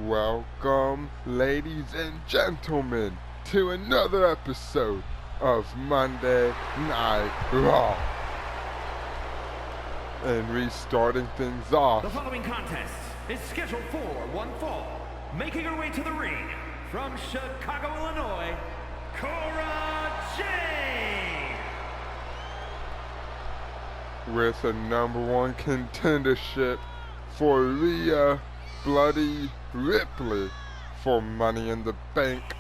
Welcome, ladies and gentlemen, to another episode of Monday Night Raw. And restarting things off. The following contest is scheduled for one fall. Making her way to the ring from Chicago, Illinois, Cora Jade. With a #1 contendership for Rhea Bloody Ripley for Money in the Bank.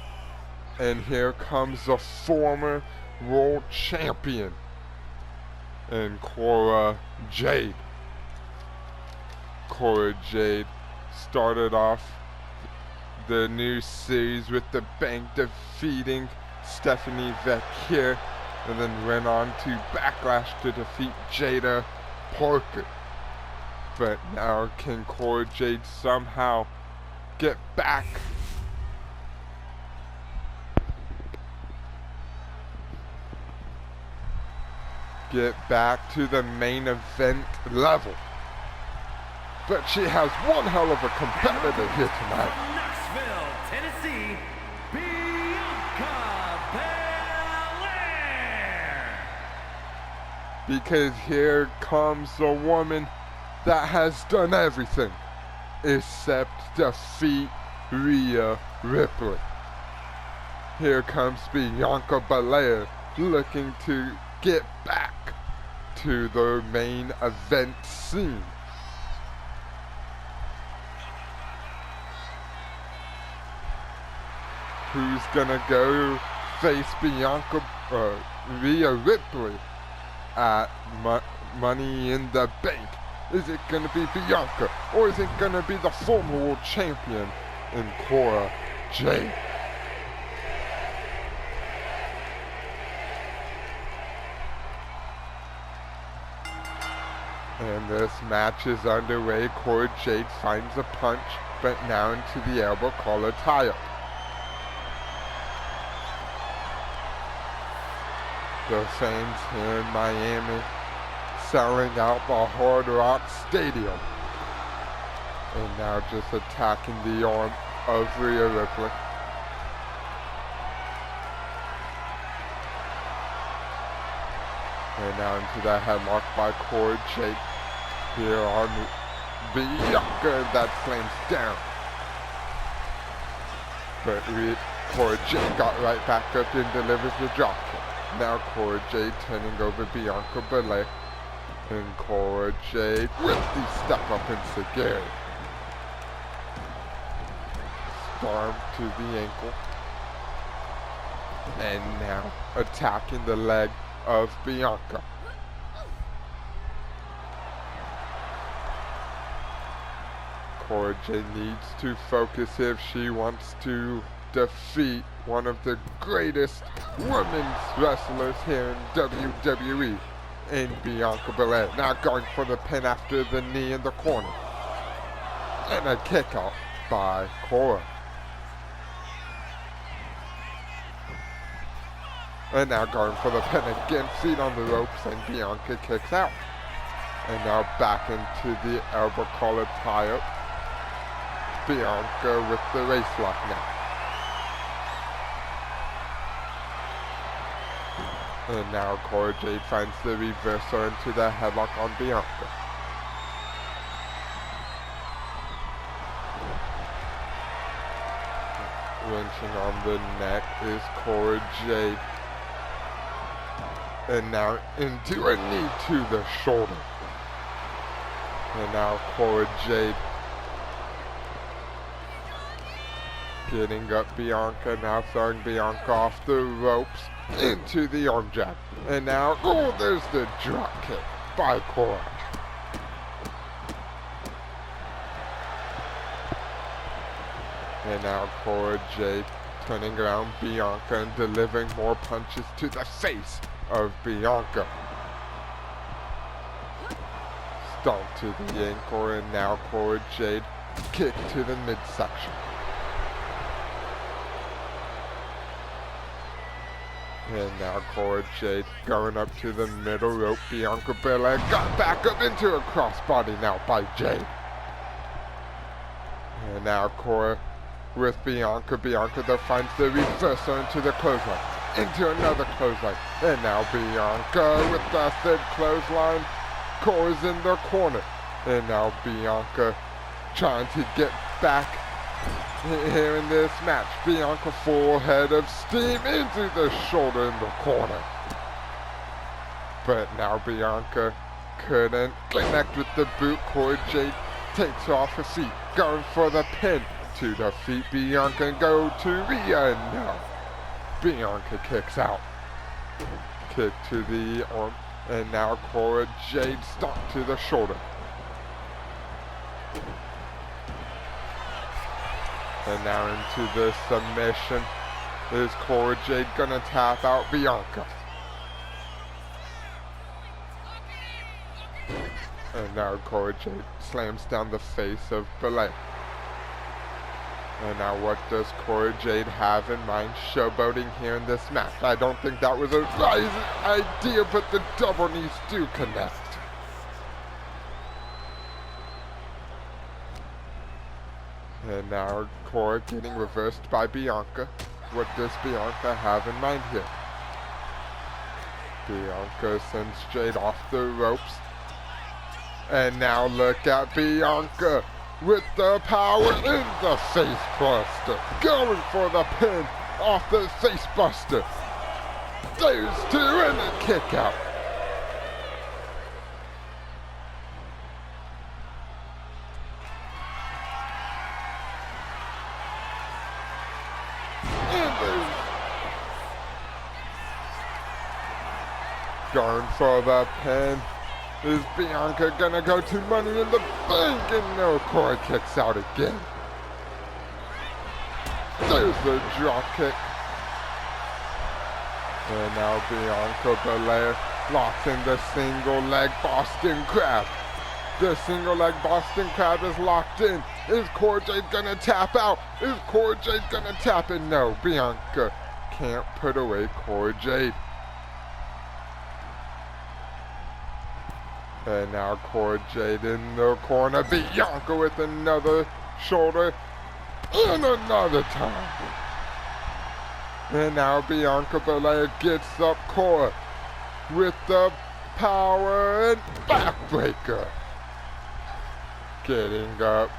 And here comes the former world champion and Cora Jade. Cora Jade started off the new series with the Bank defeating Stephanie Vecchia, and then went on to Backlash to defeat Jada Parker. But now can Cora Jade somehow get back to the main event level? But she has one hell of a competitor here tonight. From Knoxville, Tennessee, Bianca Belair. Because here comes a woman that has done everything except defeat Rhea Ripley. Here comes Bianca Belair looking to get back to the main event scene. Who's gonna go face Rhea Ripley at Money in the Bank? Is it gonna be Bianca, or is it gonna be the former world champion in Cora Jade? And this match is underway. Cora Jade finds a punch, but now into the elbow collar tie-up. The fans here in Miami selling out the Hard Rock Stadium. And now just attacking the arm of Rhea Ripley. And now into that headlock by Cora Jade. Here on Bianca, that slams down. But Cora Jade got right back up and delivers the dropkick. Now Cora Jade turning over Bianca Belair. And Cora Jade with the step up and Segari. Storm to the ankle. And now attacking the leg of Bianca. Cora Jade needs to focus if she wants to defeat one of the greatest women's wrestlers here in WWE, in Bianca Belair. Now going for the pin after the knee in the corner. And a kick out by Cora. And now going for the pin again, feet on the ropes, and Bianca kicks out. And now back into the elbow collar tie-up. Bianca with the race lock now. And now Cora Jade finds the reversal into the headlock on Bianca. Wrenching on the neck is Cora Jade. And now into a knee to the shoulder. And now Cora Jade getting up Bianca, now throwing Bianca off the ropes into the arm jab. And now, oh, there's the drop kick by Cora. And now Cora Jade turning around Bianca and delivering more punches to the face of Bianca. Stomp to the ankle, and now Cora Jade kick to the midsection. And now Cora Jade going up to the middle rope. Bianca Belair got back up into a crossbody now by Jade. And now Cora with Bianca. Bianca though finds the reversal into the clothesline. Into another clothesline. And now Bianca with the third clothesline. Cora's in the corner. And now Bianca trying to get back here in this match. Bianca full head of steam into the shoulder in the corner. But now Bianca couldn't connect with the boot. Cora Jade takes her off her feet. Going for the pin to defeat Bianca and go to Rhea. No. Bianca kicks out. Kick to the arm. And now Cora Jade stomp to the shoulder. And now into the submission. Is Cora Jade gonna tap out Bianca? And now Cora Jade slams down the face of Belair. And now what does Cora Jade have in mind showboating here in this match? I don't think that was a wise idea, but the double knees do connect. And now Cora getting reversed by Bianca. What does Bianca have in mind here? Bianca sends Jade off the ropes. And now look at Bianca with the power in the face buster. Going for the pin off the face buster. There's two and a kick out. Going for the pin. Is Bianca gonna go to Money in the Bank? And no, Cora kicks out again. There's the drop kick. And now Bianca Belair locks in the single leg Boston Crab. The single leg Boston Crab is locked in. Is Cora Jade gonna tap out? Is Cora Jade gonna tap in? No, Bianca can't put away Cora Jade. And now Cora Jade in the corner. Bianca with another shoulder. And another time. And now Bianca Belair gets up Cora with the power and backbreaker. Getting up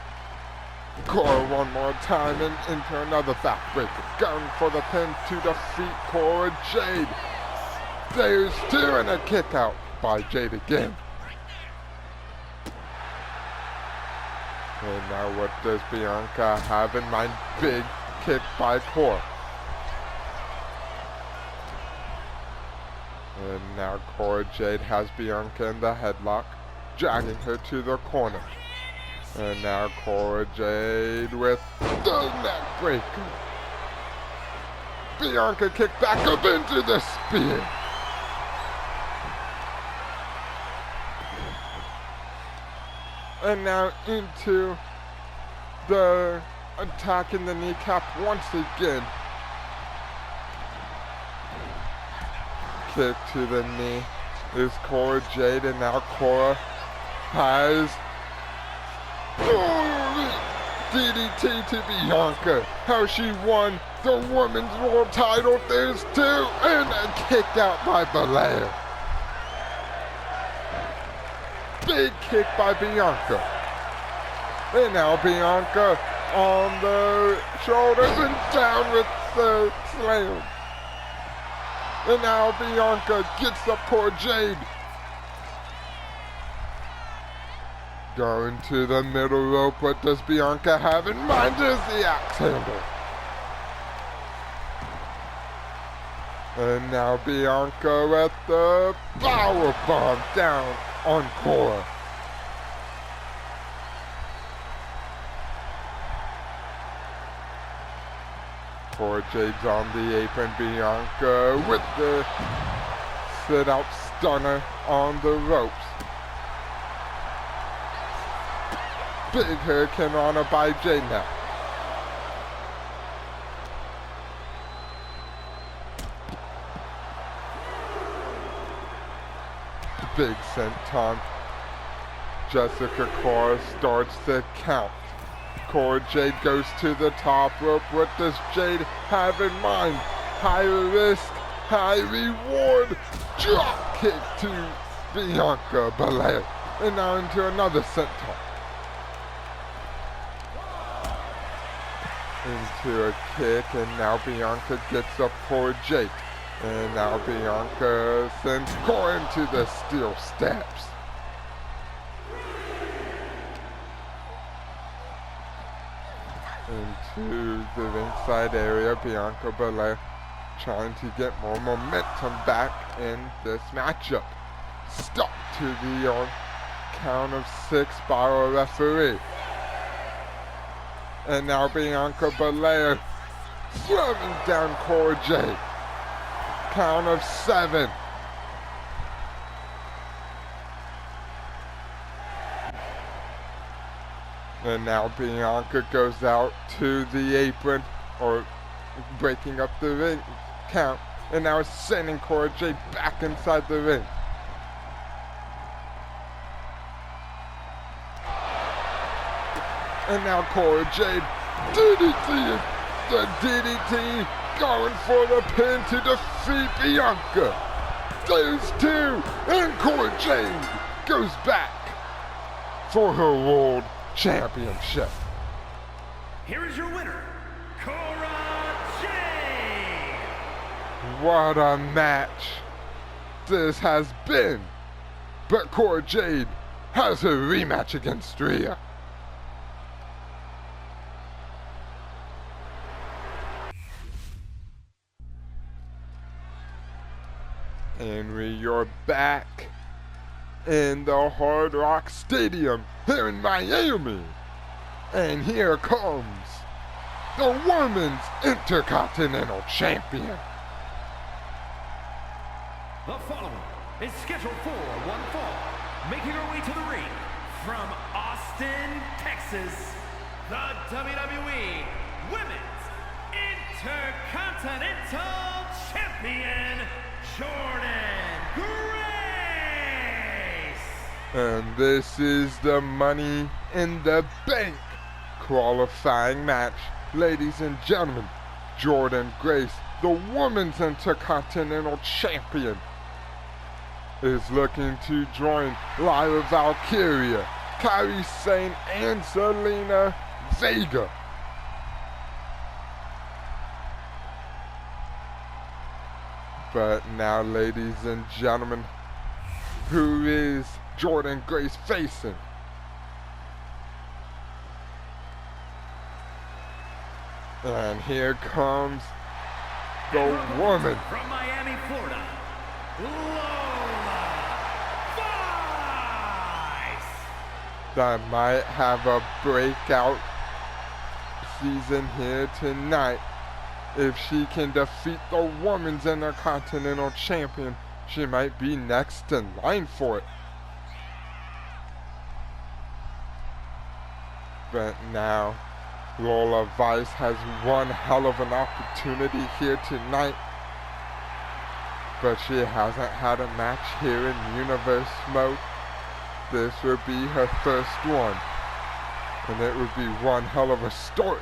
Cora one more time and into another backbreaker. Going for the pin to defeat Cora Jade. There's two and a kick out by Jade again. And now what does Bianca have in mind? Big kick by Cora. And now Cora Jade has Bianca in the headlock, dragging her to the corner. And now Cora Jade with the neck breaker. Bianca kicked back up into the spear. And now into the attack in the kneecap once again. Kick to the knee is Cora Jade, and now Cora has DDT to Bianca. How she won the Women's World title. There's two and a kick out by Belair. Big kick by Bianca. And now Bianca on the shoulders and down with the slam. And now Bianca gets up Cora Jade. Going to the middle rope. What does Bianca have in mind? Is the axe handle. And now Bianca with the powerbomb down on Cora. Cora Jade's on the apron. Bianca with the sit-out stunner on the ropes. Big Hurricane Rana by Jade now. Big senton. Jessica Cora starts the count. Cora Jade goes to the top rope. What does Jade have in mind? High risk, high reward. Drop kick to Bianca Belair. And now into another senton. Into a kick, and now Bianca gets up Cora Jade. And now Bianca sends Cora into the steel steps. Into the ringside area, Bianca Belair trying to get more momentum back in this matchup. Stop to the count of 6 by a referee. And now Bianca Belair slamming down Cora Jade. Count of 7. And now Bianca goes out to the apron, or breaking up the ring count, and now is sending Cora Jade back inside the ring. And now Cora Jade, DDT, the DDT, going for the pin to defeat Bianca. There's 2, and Cora Jade goes back for her World Championship. Here is your winner, Cora Jade. What a match this has been. But Cora Jade has her rematch against Rhea. And you're back in the Hard Rock Stadium here in Miami. And here comes the Women's Intercontinental Champion. The following is scheduled for one fall. Making her way to the ring from Austin, Texas, the WWE Women's Intercontinental Champion, Jordynne Grace. And this is the Money in the Bank qualifying match. Ladies and gentlemen, Jordynne Grace, the Women's Intercontinental Champion, is looking to join Lyra Valkyria, Kairi Sane, and Zelina Vega. But now, ladies and gentlemen, who is Jordynne Grace facing? And here comes the woman from Miami, Florida, Lola Vice. that might have a breakout season here tonight. If she can defeat the Women's Intercontinental Champion, she might be next in line for it. But now, Lola Vice has one hell of an opportunity here tonight. But she hasn't had a match here in Universe mode. This would be her first one. And it would be one hell of a start.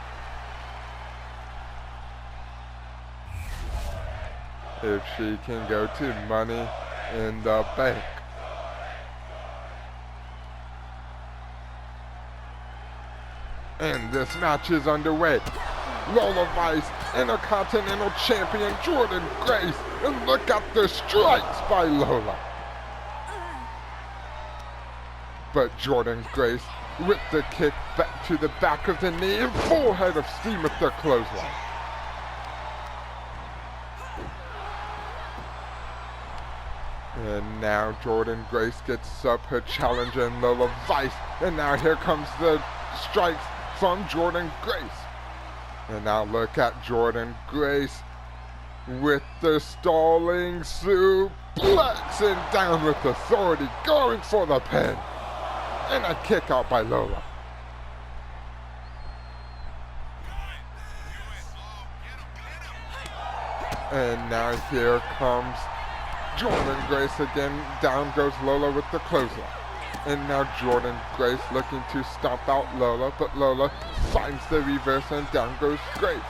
If she can go to Money in the Bank. And this match is underway. Lola Vice, Intercontinental Champion Jordynne Grace. And look at the strikes by Lola. But Jordynne Grace with the kick back to the back of the knee and full head of steam with the clothesline. And now Jordynne Grace gets up her challenger in Lola Vice. And now here comes the strikes from Jordynne Grace. And now look at Jordynne Grace with the stalling suplex and down with authority, going for the pin. And a kick out by Lola. And now here comes Jordynne Grace again. Down goes Lola with the clothesline. And now Jordynne Grace looking to stomp out Lola, but Lola finds the reverse and down goes Grace.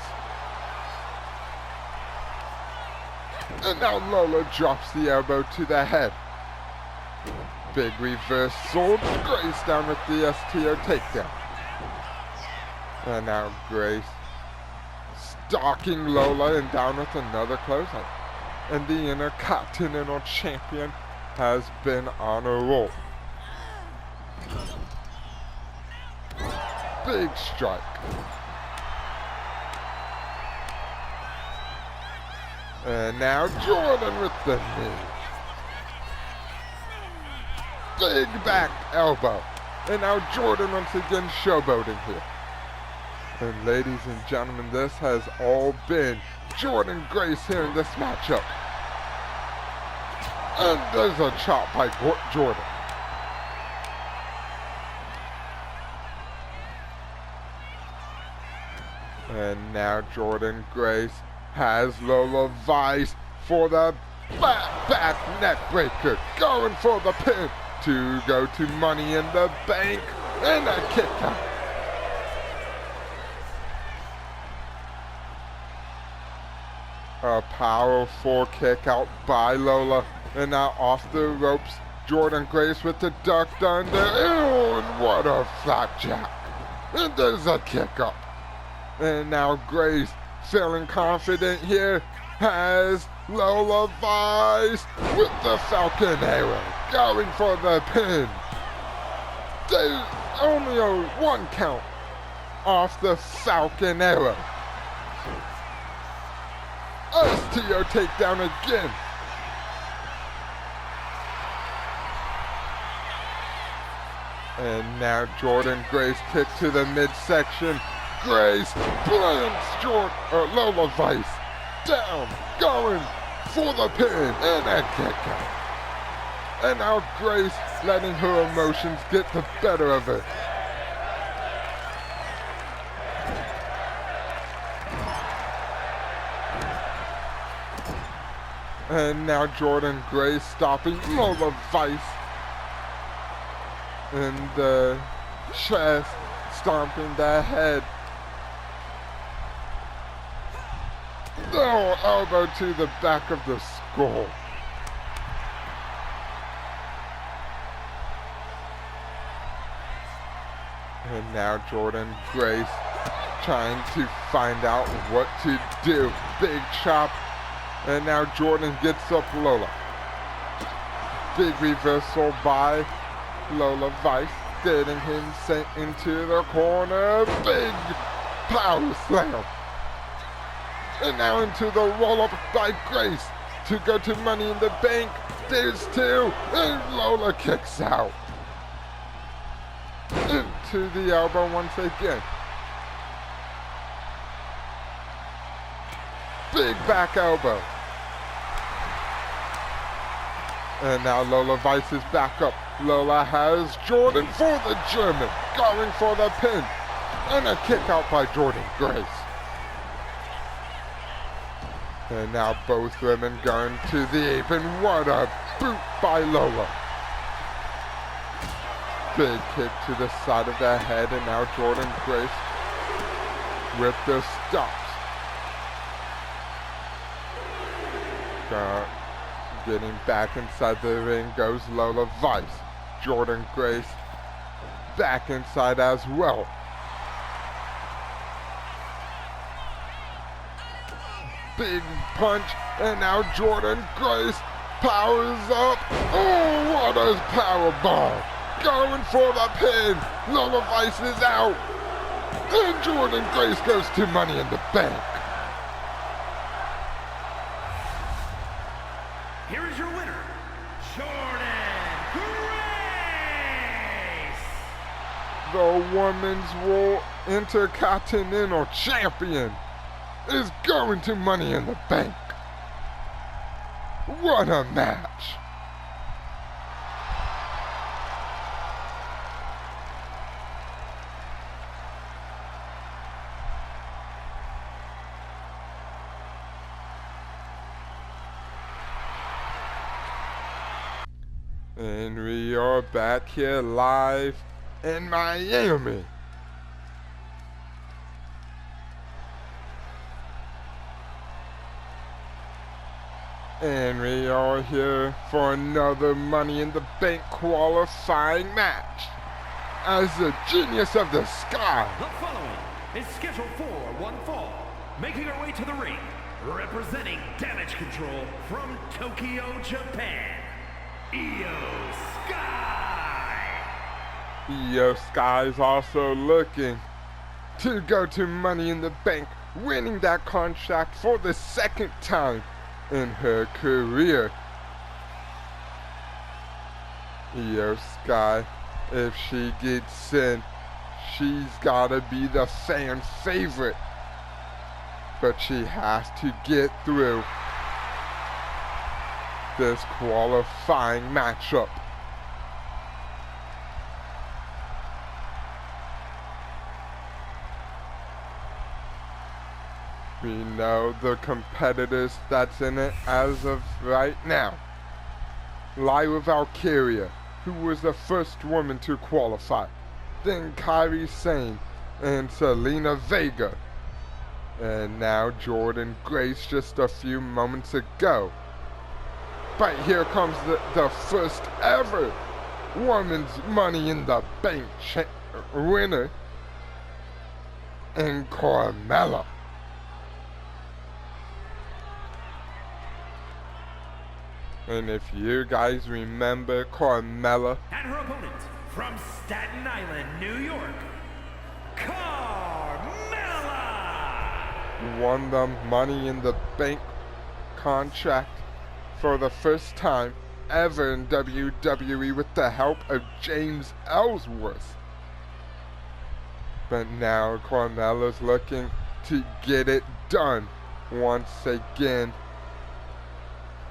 And now Lola drops the elbow to the head. Big reverse sword, Grace down with the STO takedown. And now Grace stalking Lola and down with another clothesline. And the Intercontinental Champion has been on a roll. Big strike. And now Jordynne with the knee. Big back elbow. And now Jordynne once again showboating here. And ladies and gentlemen, this has all been Jordynne Grace here in this matchup. And there's a chop by Jordynne. And now Jordynne Grace has Lola Vice for the back neck breaker. Going for the pin to go to Money in the Bank. And a kick out. A powerful kick out by Lola. And now off the ropes, Jordynne Grace with the duck under. Ew, and what a flapjack. And there's a kick up. And now Grace, feeling confident here, has Lola Vice with the Falcon Arrow, going for the pin. There's only a 1 count off the Falcon Arrow. STO takedown again. And now Jordynne Grace kick to the midsection. Grace plants Lola Vice down, going for the pin and a kick out. And now Grace letting her emotions get the better of her. And now Jordynne Grace stopping Lola Vice in the chest, stomping the head. No, elbow to the back of the skull. And now Jordynne Grace trying to find out what to do. Big chop. And now Jordynne gets up Lola. Big reversal by Lola Vice, getting him sent into the corner. Big power slam. And now into the roll-up by Grace to go to Money in the Bank. There's 2, and Lola kicks out. Into the elbow once again. Big back elbow. And now Lola Vice is back up. Lola has Jordynne for the German, going for the pin. And a kick out by Jordynne Grace. And now both women going to the apron. What a boot by Lola. Big kick to the side of the head, and now Jordynne Grace with the stops. Getting back inside the ring goes Lola Vice. Jordynne Grace back inside as well. Big punch, and now Jordynne Grace powers up. Oh, what a power bomb. Going for the pin. Lola Vice is out. And Jordynne Grace goes to Money in the Bank. Here is your winner, Jordynne Grace. The Women's World Intercontinental Champion is going to Money in the Bank. What a match. And we are back here live in Miami. And we are here for another Money in the Bank qualifying match. As the genius of the sky. The following is scheduled for one fall. Making her way to the ring, representing Damage Control from Tokyo, Japan, Io Sky. Io Sky is also looking to go to Money in the Bank, winning that contract for the second time in her career. Io Sky, if she gets in, she's gotta be the fan favorite. But she has to get through this qualifying matchup. We know the competitors that's in it as of right now. Lyra Valkyria, who was the first woman to qualify. Then Kairi Sane and Selena Vega. And now Jordan Grace just a few moments ago. But here comes the first ever Women's Money in the Bank winner. And Carmella. And if you guys remember Carmella. And her opponent from Staten Island, New York, Carmella! Won the Money in the Bank contract for the first time ever in WWE with the help of James Ellsworth. But now Carmella's looking to get it done once again.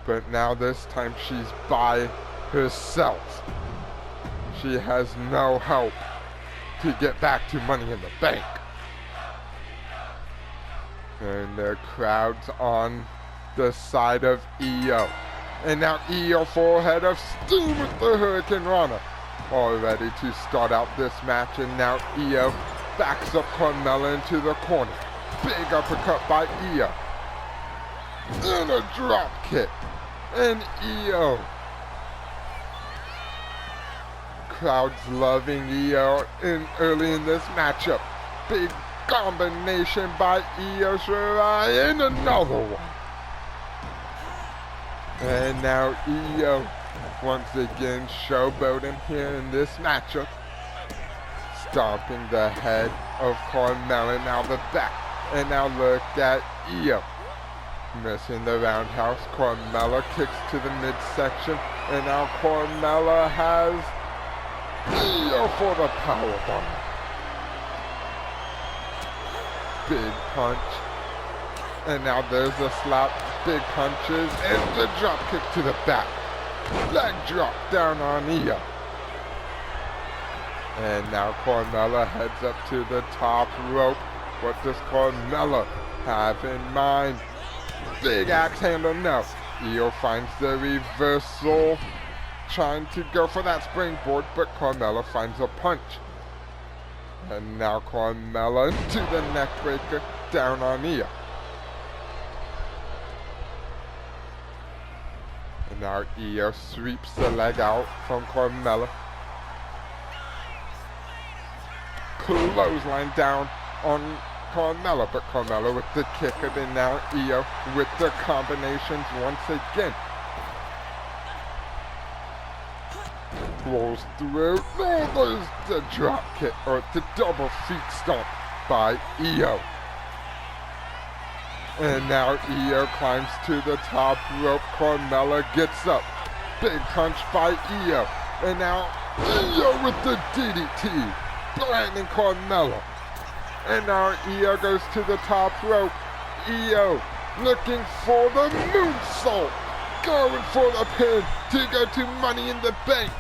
But now this time she's by herself. She has no help to get back to Money in the Bank. And the crowd's on the side of Io. And now Io full head of steam with the Hurricane Rana. All ready to start out this match. And now Io backs up Carmella into the corner. Big uppercut by Io. And a drop kick. And Io. Crowd's loving Io early in this matchup. Big combination by Io Shirai and another one. And now Io once again showboating here in this matchup. Stomping the head of Carmella, now the back. And now look at Io. Missing the roundhouse. Carmella kicks to the midsection. And now Carmella has Io for the powerbomb. Big punch. And now there's a slap. Big punches. And the drop kick to the back. Leg drop down on Io. And now Carmella heads up to the top rope. What does Carmella have in mind? Big axe handle, no. Io finds the reversal. Trying to go for that springboard, but Carmella finds a punch. And now Carmella into the neckbreaker, down on Io. And now Io sweeps the leg out from Carmella. Clothesline down on Carmella, but Carmella with the kicker, and now Io with the combinations once again. Rolls through. Oh, there's the drop kick, or the double feet stomp by Io. And now Io climbs to the top rope. Carmella gets up. Big punch by Io. And now Io with the DDT. Blinding Carmella. And now Io goes to the top rope. Io looking for the moonsault. Going for the pin to go to Money in the Bank.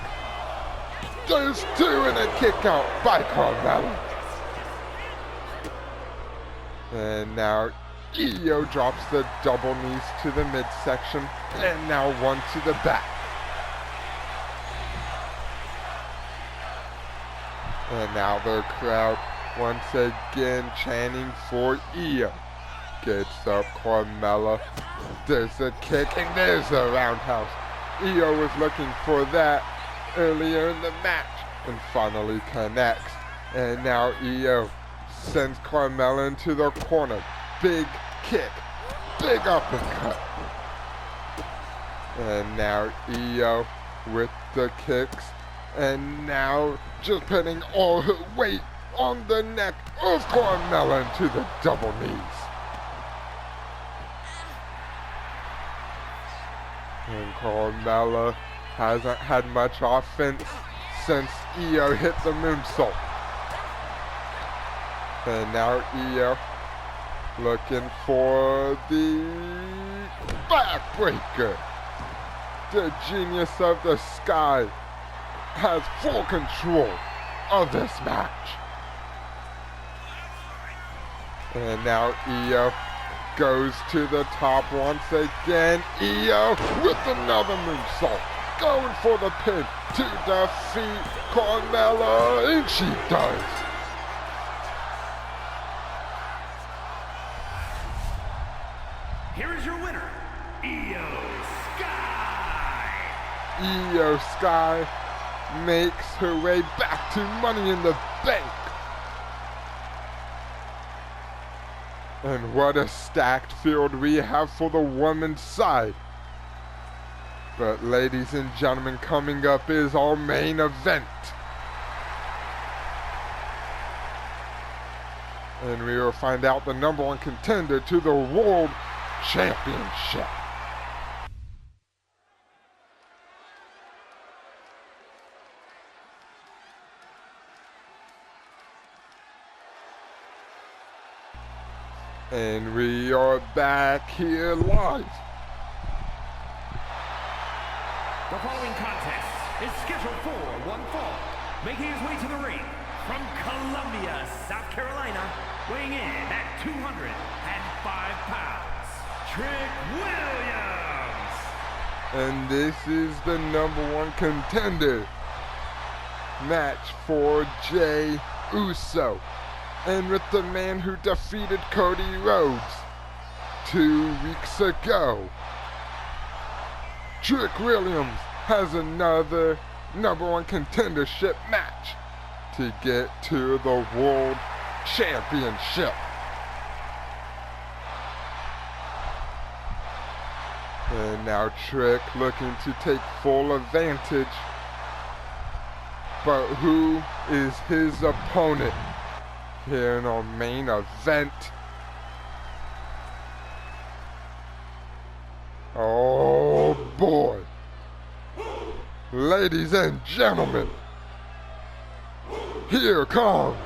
There's two and a kick out by Carmella. And now Io drops the double knees to the midsection. And now one to the back. And now the crowd once again chanting for Io. Gets up Carmella. There's a kick and there's a roundhouse. Io was looking for that earlier in the match and finally connects. And now Io sends Carmella into the corner. Big kick. Big uppercut. And now Io with the kicks. And now just putting all her weight on the neck of Carmella into the double knees. And Carmella hasn't had much offense since Io hit the moonsault. And now Io looking for the backbreaker. The genius of the sky has full control of this match. And now Io goes to the top once again. Io with another moonsault. Going for the pin to defeat Carmella. And she does. Here is your winner, Io Sky. Io Sky makes her way back to Money in the Bank. And what a stacked field we have for the women's side. But ladies and gentlemen, coming up is our main event. And we will find out the number one contender to the World Championship. And we are back here live. The following contest is scheduled for one fall. Making his way to the ring from Columbia, South Carolina, weighing in at 205 pounds, Trick Williams. And this is the number one contender match for Jey Uso. And with the man who defeated Cody Rhodes 2 weeks ago, Trick Williams has another number one contendership match to get to the World Championship. And now Trick looking to take full advantage. But who is his opponent here in our main event? Oh boy. Ladies and gentlemen, here comes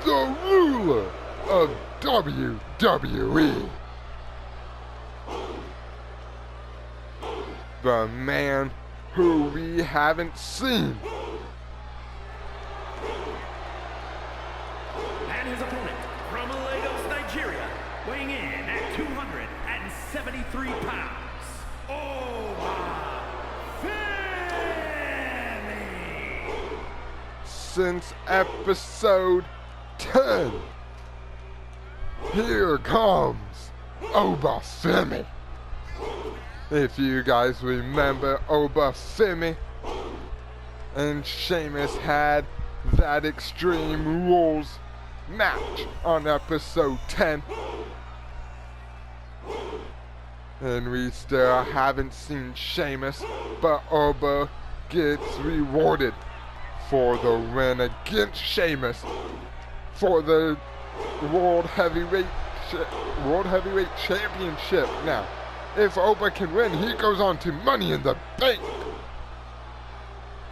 the ruler of WWE. The man who we haven't seen. And his opponent from Lagos, Nigeria, weighing in at 273 pounds, Since episode 10, here comes Obafemi. If you guys remember Obafemi and Sheamus had that Extreme Rules match on episode 10. And we still haven't seen Sheamus, but Oba gets rewarded for the win against Sheamus for the World Heavyweight Championship. Now, if Oba can win, he goes on to Money in the Bank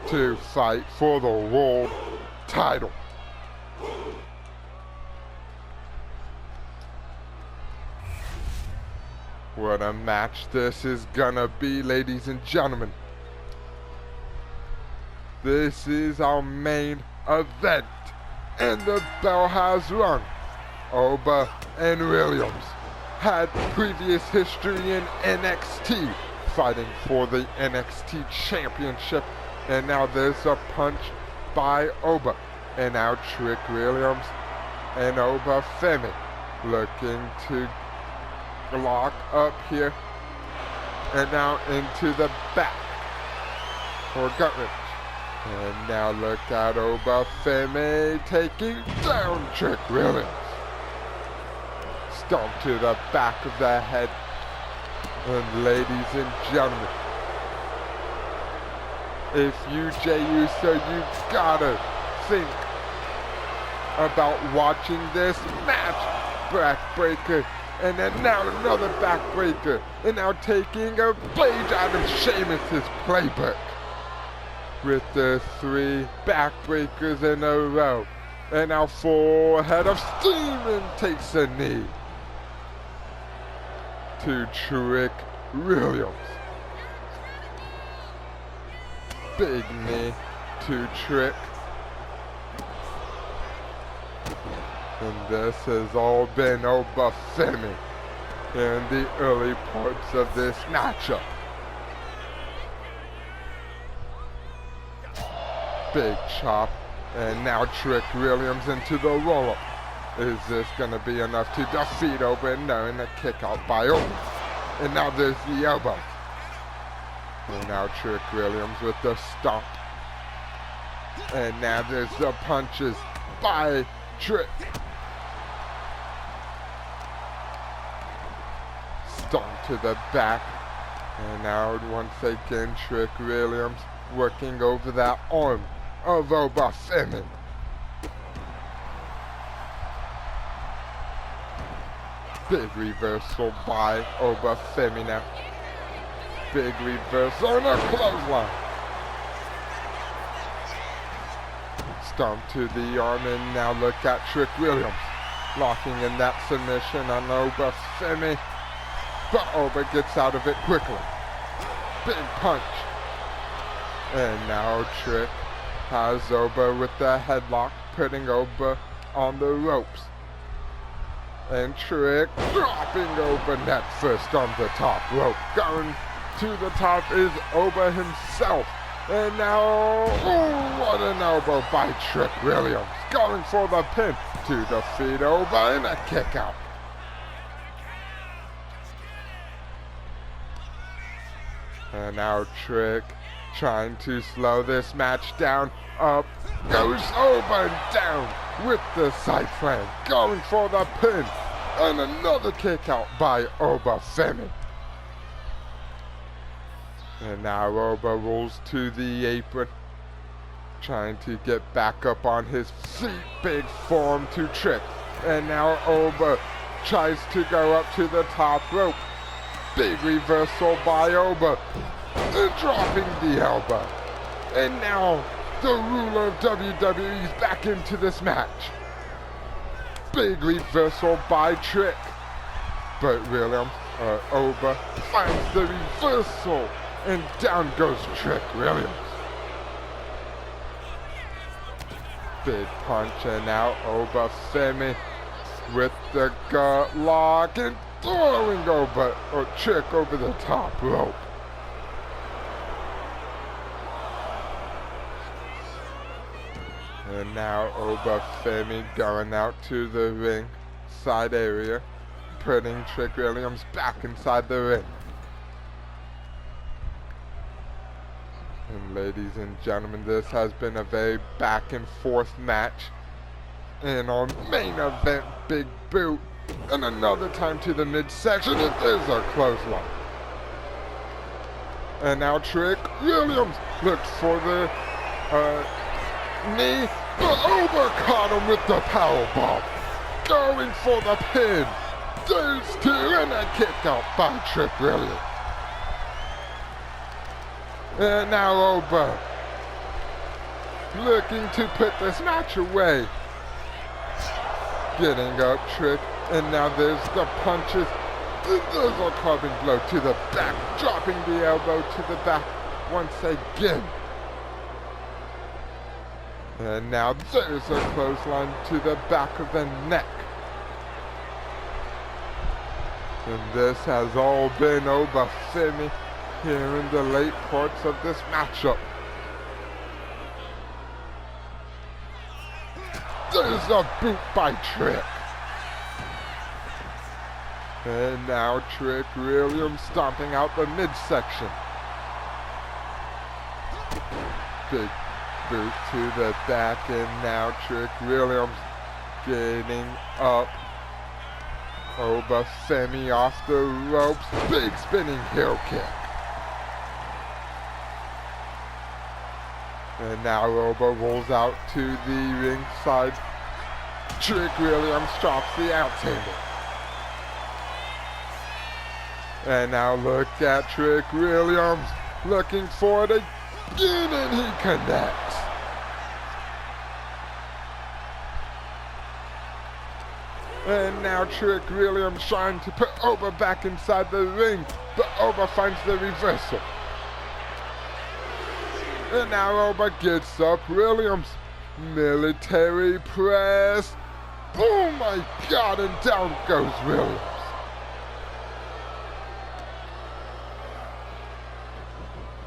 to fight for the world title. What a match this is gonna be, ladies and gentlemen. This is our main event, and the bell has rung. Oba and Williams had previous history in NXT, fighting for the NXT Championship, and now there's a punch by Oba And now Trick Williams and Obafemi looking to lock up here. And now into the back for gut wrench. And now look at Obafemi taking down Trick Williams. Stomp to the back of the head. And ladies and gentlemen, if you, Jey Uso, you gotta think about watching this match. Backbreaker, and then now another backbreaker, and now taking a page out of Sheamus's playbook with the 3 backbreakers in a row. And now full head of steam and takes a knee to Trick Williams. Big knee to Trick. And this has all been Obafemi in the early parts of this matchup. Big chop. And now Trick Williams into the roll-up. Is this going to be enough to defeat Oba? No, and a kick out by Oba. And now there's the elbow. And now Trick Williams with the stomp. And now there's the punches by Trick. Stomp to the back. And now once again Trick Williams working over that arm of Obafemi. Big reversal by Obafemi now. Big reversal and a clothesline. Stomp to the arm, and now look at Trick Williams locking in that submission on Obafemi. But Oba gets out of it quickly. Big punch. And now Trick has Oba with the headlock, putting Oba on the ropes. And Trick dropping Oba net first on the top rope. Going to the top is Oba himself. And now, oh, what an elbow by Trick Williams. Going for the pin to defeat Oba in a kick out. And now Trick trying to slow this match down. Up goes Oba and down with the side slam. Going for the pin. And another kick out by Obafemi. And now Oba rolls to the apron. Trying to get back up on his feet. Big form to Trick. And now Oba tries to go up to the top rope. Big reversal by Oba. And dropping the elbow. And now the ruler of WWE is back into this match. Big reversal by Trick. But Williams, Oba finds the reversal. And down goes Trick Williams. Big punch, and now Obafemi with the gut lock and throwing Trick over the top rope. And now Obafemi going out to the ring side area, putting Trick Williams back inside the ring. And ladies and gentlemen, this has been a very back and forth match. And on main event, big boot. And another time to the midsection, and there's a clothesline. And now Trick Williams looks for the knee, but Oba caught him with the powerbomb. Going for the pin. There's 2 and a kick out by Trick Williams. And now Oba looking to put this match away. Getting up Trick, and now there's the punches. There's a clubbing blow to the back, dropping the elbow to the back once again. And now there's a clothesline to the back of the neck. And this has all been Obafemi here in the late parts of this matchup. There's a boot by Trick. And now Trick Williams stomping out the midsection. Big boot to the back, and now Trick Williams getting up. Obafemi off the ropes. Big spinning heel kick. And now Oba rolls out to the ringside. Trick Williams drops the out table. And now look at Trick Williams looking for it again, and he connects. And now Trick Williams trying to put Oba back inside the ring, but Oba finds the reversal. And now Oba gets up. Williams, military press. Oh my God, and down goes Williams.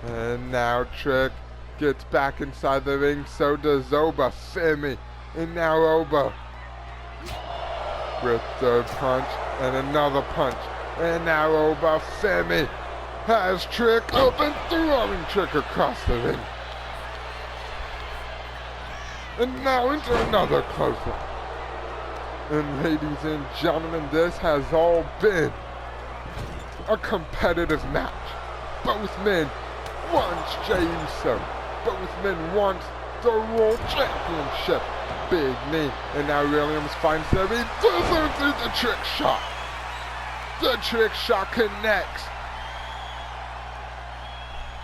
And now Trick gets back inside the ring, so does Obafemi. And now Oba with the punch and another punch. And now Obafemi has Trick up and throwing Trick across the ring. And now into another clothesline. And ladies and gentlemen, this has all been a competitive match. Both men want Jey Uso. Both men want the World Championship. Big knee. And now Williams finds the reversal through the trick shot. The trick shot connects.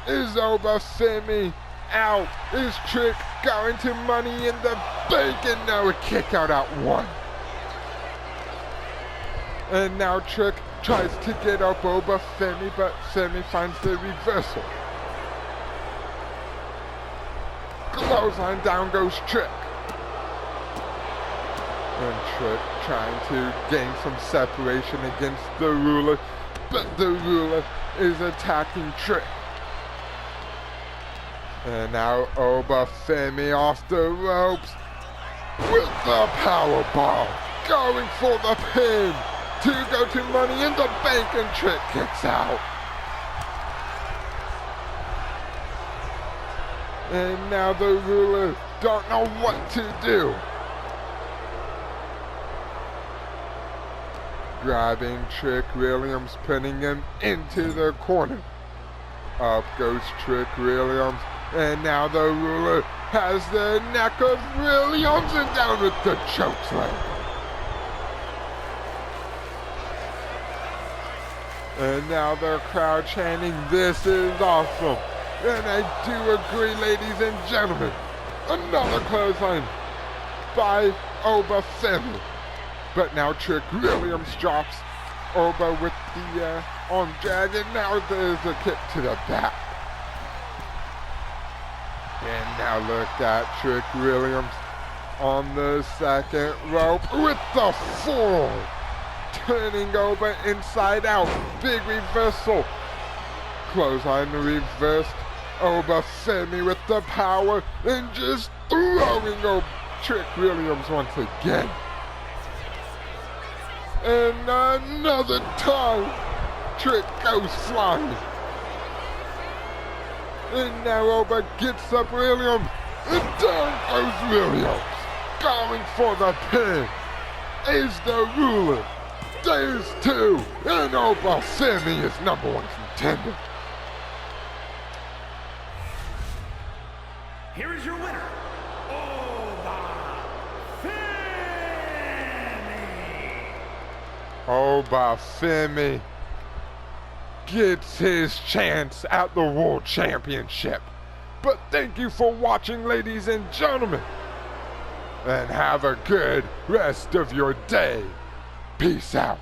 Is Obafemi out? Is Trick going to Money in the Bank? And now a kick out at one. And now Trick tries to get up Obafemi, but Femi finds the reversal. Clothesline, down goes Trick. And Trick trying to gain some separation against the Ruler, but the Ruler is attacking Trick. And now Obafemi off the ropes with the powerbomb, going for the pin to go to Money in the Bank, and Trick kicks out. And now the Ruler don't know what to do. Grabbing Trick Williams, putting him into the corner. Up goes Trick Williams, and now the Ruler has the neck of Williams, and down with the chokeslam. And now the crowd chanting, "This is awesome." And I do agree, ladies and gentlemen. Another clothesline by Obafemi. But now Trick Williams drops Oba with the arm drag, and now there's a kick to the back. And now look at Trick Williams on the second rope with the forearm. Turning Oba inside out. Big reversal. Clothesline reversed. Obafemi with the power and just throwing Trick Williams once again. And another time, Trick goes flying. And now Oba gets up Williams, and down goes Williams. Going for the pin is the Ruler. There's two, and Obafemi is number one contender. Here is your winner, Obafemi gets his chance at the World Championship. But thank you for watching, ladies and gentlemen. And have a good rest of your day. Peace out.